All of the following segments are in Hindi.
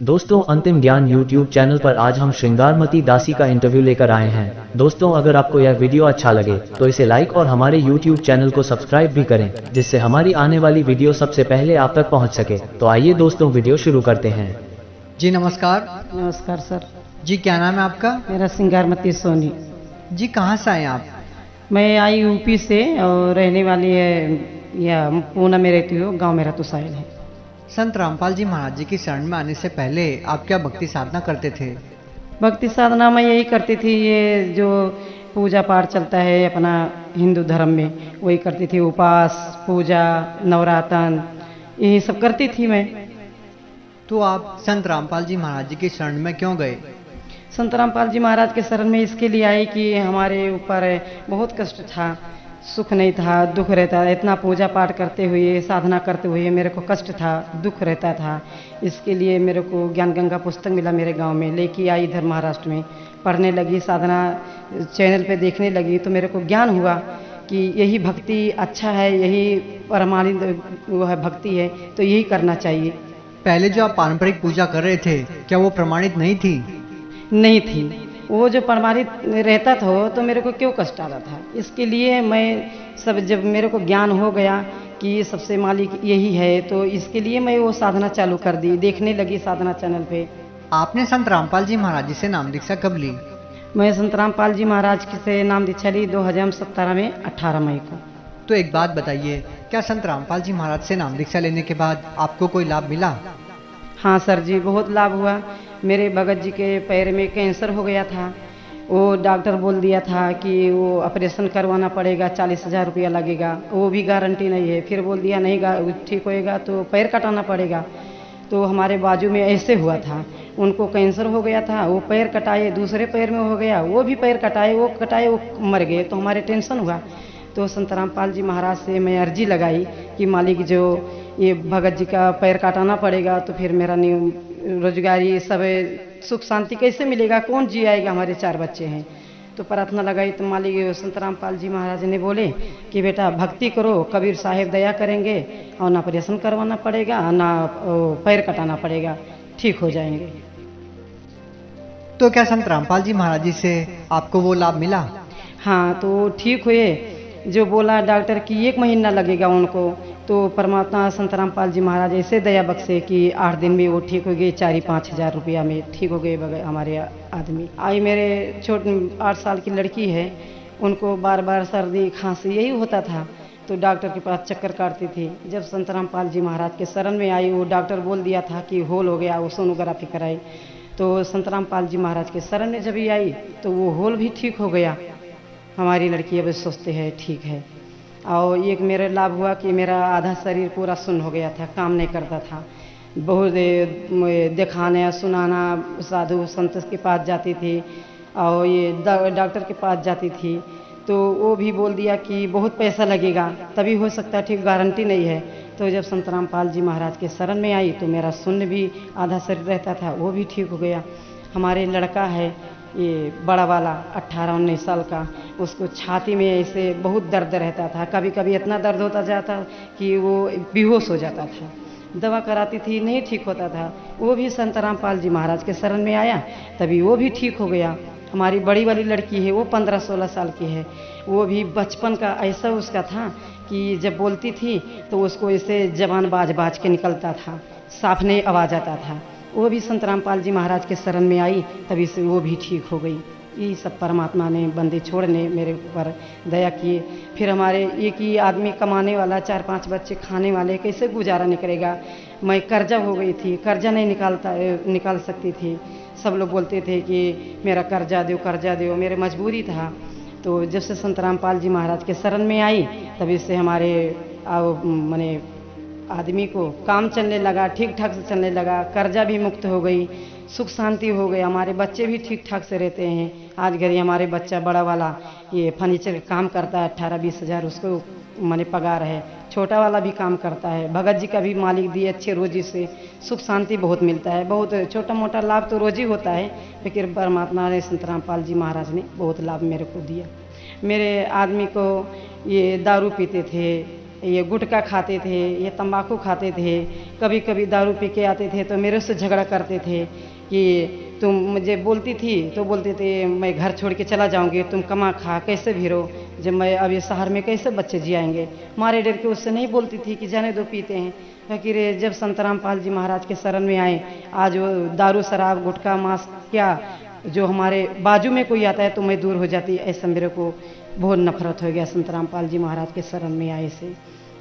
दोस्तों अंतिम ज्ञान YouTube चैनल पर आज हम श्रृंगारमती दासी का इंटरव्यू लेकर आए हैं। दोस्तों अगर आपको यह वीडियो अच्छा लगे तो इसे लाइक और हमारे YouTube चैनल को सब्सक्राइब भी करें, जिससे हमारी आने वाली वीडियो सबसे पहले आप तक पहुंच सके। तो आइए दोस्तों वीडियो शुरू करते हैं। जी नमस्कार। नमस्कार सर। जी क्या नाम है आपका? मेरा श्रृंगारमती सोनी। जी कहाँ से आए आप? मैं आई यूपी से और रहने वाली है या पूना में रहती हूँ, गांव मेरा तुसाइल है। संत रामपाल जी महाराज जी की शरण में आने से पहले आप क्या भक्ति साधना करते थे? भक्ति साधना मैं यही करती थी, ये जो पूजा पाठ चलता है अपना हिंदू धर्म में वही करती थी, उपवास पूजा नवरातन यही सब करती थी मैं। तो आप संत रामपाल जी महाराज जी की शरण में क्यों गए? संत रामपाल जी महाराज के शरण में इसके लिए आई कि हमारे ऊपर बहुत कष्ट था, सुख नहीं था, दुख रहता था। इतना पूजा पाठ करते हुए साधना करते हुए मेरे को कष्ट था, दुख रहता था। इसके लिए मेरे को ज्ञान गंगा पुस्तक मिला मेरे गांव में, लेके आई इधर महाराष्ट्र में, पढ़ने लगी, साधना चैनल पे देखने लगी तो मेरे को ज्ञान हुआ कि यही भक्ति अच्छा है, यही परमानंद वो है भक्ति है, तो यही करना चाहिए। पहले जो आप पारंपरिक पूजा कर रहे थे क्या वो प्रमाणित नहीं थी? नहीं थी, वो जो प्रमाणित रहता था तो मेरे को क्यों कष्ट आता था। इसके लिए मैं सब जब मेरे को ज्ञान हो गया कि ये सबसे मालिक यही है, तो इसके लिए मैं वो साधना चालू कर दी, देखने लगी साधना चैनल पे। आपने संत रामपाल जी महाराज जी से नाम दीक्षा कब ली? मैं संत रामपाल जी महाराज से नाम दीक्षा ली 2017 में 18 मई को। तो एक बात बताइए, क्या संत रामपाल जी महाराज से नाम दीक्षा लेने के बाद आपको कोई लाभ मिला? हाँ सर जी, बहुत लाभ हुआ। मेरे भगत जी के पैर में कैंसर हो गया था, वो डॉक्टर बोल दिया था कि वो ऑपरेशन करवाना पड़ेगा, 40,000 रुपया लगेगा, वो भी गारंटी नहीं है। फिर बोल दिया नहीं ठीक होएगा तो पैर कटाना पड़ेगा। तो हमारे बाजू में ऐसे हुआ था, उनको कैंसर हो गया था, वो पैर कटाए, दूसरे पैर में हो गया, वो भी पैर कटाए, वो मर गए। तो हमारे टेंशन हुआ। तो संत रामपाल जी महाराज से मैं अर्जी लगाई कि मालिक जो ये भगत जी का पैर काटाना पड़ेगा तो फिर मेरा रोजगारी सब सुख शांति कैसे मिलेगा, कौन जी आएगा, हमारे 4 बच्चे हैं। तो प्रार्थना लगाई तो मालिक संत रामपाल जी महाराज ने बोले कि बेटा भक्ति करो, कबीर साहेब दया करेंगे और ना ऑपरेशन करवाना पड़ेगा ना पैर कटाना पड़ेगा, ठीक हो जाएंगे। तो क्या संत रामपाल जी महाराज जी से आपको वो लाभ मिला? हाँ, तो ठीक हुए। जो बोला डॉक्टर कि 1 महीना लगेगा उनको, तो परमात्मा संत रामपाल जी महाराज ऐसे दया बख्शे कि 8 दिन में वो ठीक हो गए, 4-5 हज़ार रुपया में ठीक हो गए हमारे आदमी। आई मेरे 8 साल की लड़की है, उनको बार बार सर्दी खांसी यही होता था, तो डॉक्टर के पास चक्कर काटती थी। जब संत रामपाल जी महाराज के शरण में आई, वो डॉक्टर बोल दिया था कि होल हो गया, वो सोनोग्राफी कराई। तो संत रामपाल जी महाराज के शरण में जब ही आई तो वो होल भी ठीक हो गया। हमारी लड़की अब सोचते हैं ठीक है। और एक मेरा लाभ हुआ कि मेरा आधा शरीर पूरा सुन्न हो गया था, काम नहीं करता था। बहुत दिखाने सुनाना, साधु संत के पास जाती थी और ये डॉक्टर के पास जाती थी, तो वो भी बोल दिया कि बहुत पैसा लगेगा, तभी हो सकता है ठीक, गारंटी नहीं है। तो जब संत रामपाल जी महाराज के शरण में आई तो मेरा सुन्न भी आधा शरीर रहता था, वो भी ठीक हो गया। हमारे लड़का है ये बड़ा वाला 18-19 साल का, उसको छाती में ऐसे बहुत दर्द रहता था, कभी कभी इतना दर्द होता जाता कि वो बेहोश हो जाता था। दवा कराती थी नहीं ठीक होता था। वो भी संत रामपाल जी महाराज के शरण में आया, तभी वो भी ठीक हो गया। हमारी बड़ी वाली लड़की है, वो 15-16 साल की है, वो भी बचपन का ऐसा उसका था कि जब बोलती थी तो उसको ऐसे जबान बाज बाज के निकलता था, साफ नहीं आवाज़ आता था। वो भी संत रामपाल जी महाराज के शरण में आई, तभी से वो भी ठीक हो गई। ये सब परमात्मा ने बंदे छोड़ने मेरे ऊपर दया किए। फिर हमारे एक ही आदमी कमाने वाला, 4-5 बच्चे खाने वाले, कैसे गुजारा नहीं करेगा। मैं कर्जा हो गई थी, कर्जा नहीं निकाल सकती थी। सब लोग बोलते थे कि मेरा कर्जा दो, मेरे मजबूरी था। तो जब से संत रामपाल जी महाराज के शरण में आई तभी से हमारे माने आदमी को काम चलने लगा, ठीक ठाक से चलने लगा, कर्जा भी मुक्त हो गई, सुख शांति हो गई। हमारे बच्चे भी ठीक ठाक से रहते हैं। आज घड़ी हमारे बच्चा बड़ा वाला ये फर्नीचर का काम करता है, 18-20 हज़ार उसको माने पगार है। छोटा वाला भी काम करता है, भगत जी का भी मालिक दिए अच्छे रोजी से सुख शांति बहुत मिलता है। बहुत छोटा मोटा लाभ तो रोजी होता है, लेकिन परमात्मा ने संत रामपाल जी महाराज ने बहुत लाभ मेरे को दिया। मेरे आदमी को ये दारू पीते थे, ये गुटखा खाते थे, ये तंबाकू खाते थे, कभी कभी दारू पी के आते थे तो मेरे से झगड़ा करते थे कि तुम मुझे बोलती थी तो बोलते थे मैं घर छोड़ के चला जाऊंगी, तुम कमा खा कैसे भी रहो, जब मैं अब ये शहर में कैसे बच्चे जियाएंगे। मारे डर के उससे नहीं बोलती थी कि जाने दो पीते हैं। फकीर जब संत रामपाल जी महाराज के शरण में आए, आज वो दारू शराब गुटखा मांस क्या जो हमारे बाजू में कोई आता है तो मैं दूर हो जाती, ऐसा मेरे को बहुत नफरत हो गया। संत रामपाल जी महाराज के शरण में आए से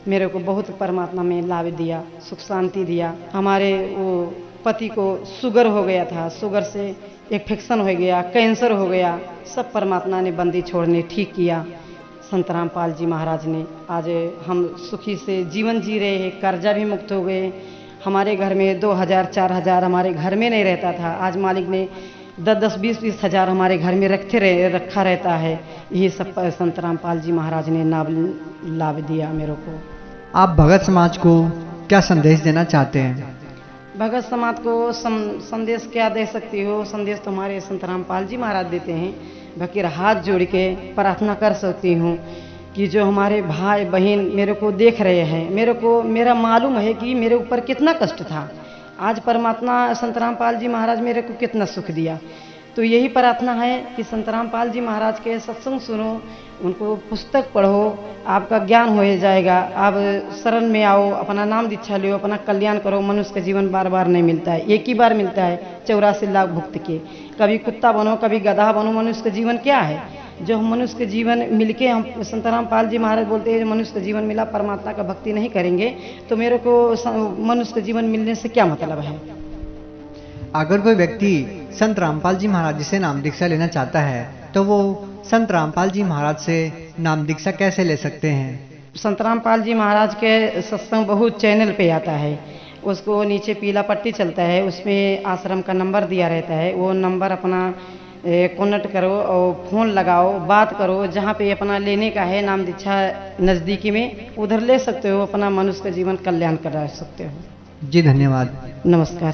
मेरे को बहुत परमात्मा में लाभ दिया, सुख शांति दिया। हमारे वो पति को शुगर हो गया था, शुगर से इन्फेक्शन हो गया, कैंसर हो गया, सब परमात्मा ने बंदी छोड़ने ठीक किया। संत रामपाल जी महाराज ने आज हम सुखी से जीवन जी रहे हैं, कर्जा भी मुक्त हो गए। हमारे घर में 2000-4000 हमारे घर में नहीं रहता था, आज मालिक ने 10-10, 20-20 हज़ार हमारे घर में रखा रहता है। यही सब संत रामपाल जी महाराज ने लाभ दिया मेरे को। आप भगत समाज को क्या संदेश देना चाहते हैं? भगत समाज को संदेश क्या दे सकती हो? संदेश तो हमारे संत रामपाल जी महाराज देते हैं। भकीर हाथ जोड़ के प्रार्थना कर सकती हूँ कि जो हमारे भाई बहन मेरे को देख रहे हैं, मेरा मालूम है कि मेरे ऊपर कितना कष्ट था, आज परमात्मा संत रामपाल जी महाराज मेरे को कितना सुख दिया। तो यही प्रार्थना है कि संत रामपाल जी महाराज के सत्संग सुनो, उनको पुस्तक पढ़ो, आपका ज्ञान हो जाएगा। आप शरण में आओ, अपना नाम दीक्षा लो, अपना कल्याण करो। मनुष्य का जीवन बार बार नहीं मिलता है, एक ही बार मिलता है 84 लाख भुक्त के। कभी कुत्ता बनो, कभी गधा बनो, मनुष्य का जीवन क्या है? जो हम मनुष्य के जीवन मिलके, हम संत रामपाल जी महाराज बोलते हैं मनुष्य का जीवन मिला, परमात्मा का भक्ति नहीं करेंगे तो मेरे को मनुष्य का जीवन मिलने से क्या मतलब है। अगर कोई व्यक्ति संत रामपाल जी महाराज से नाम दीक्षा लेना चाहता है तो वो संत रामपाल जी महाराज से नाम दीक्षा कैसे ले सकते हैं? संत रामपाल जी महाराज के सत्संग बहुत चैनल पे आता है, उसको नीचे पीला पट्टी चलता है, उसमें आश्रम का नंबर दिया रहता है। वो नंबर अपना कॉन्टेक्ट करो और फ़ोन लगाओ, बात करो। जहाँ पे अपना लेने का है नाम दीक्षा नज़दीकी में, उधर ले सकते हो, अपना मनुष्य का जीवन कल्याण करा सकते हो। जी धन्यवाद। नमस्कार।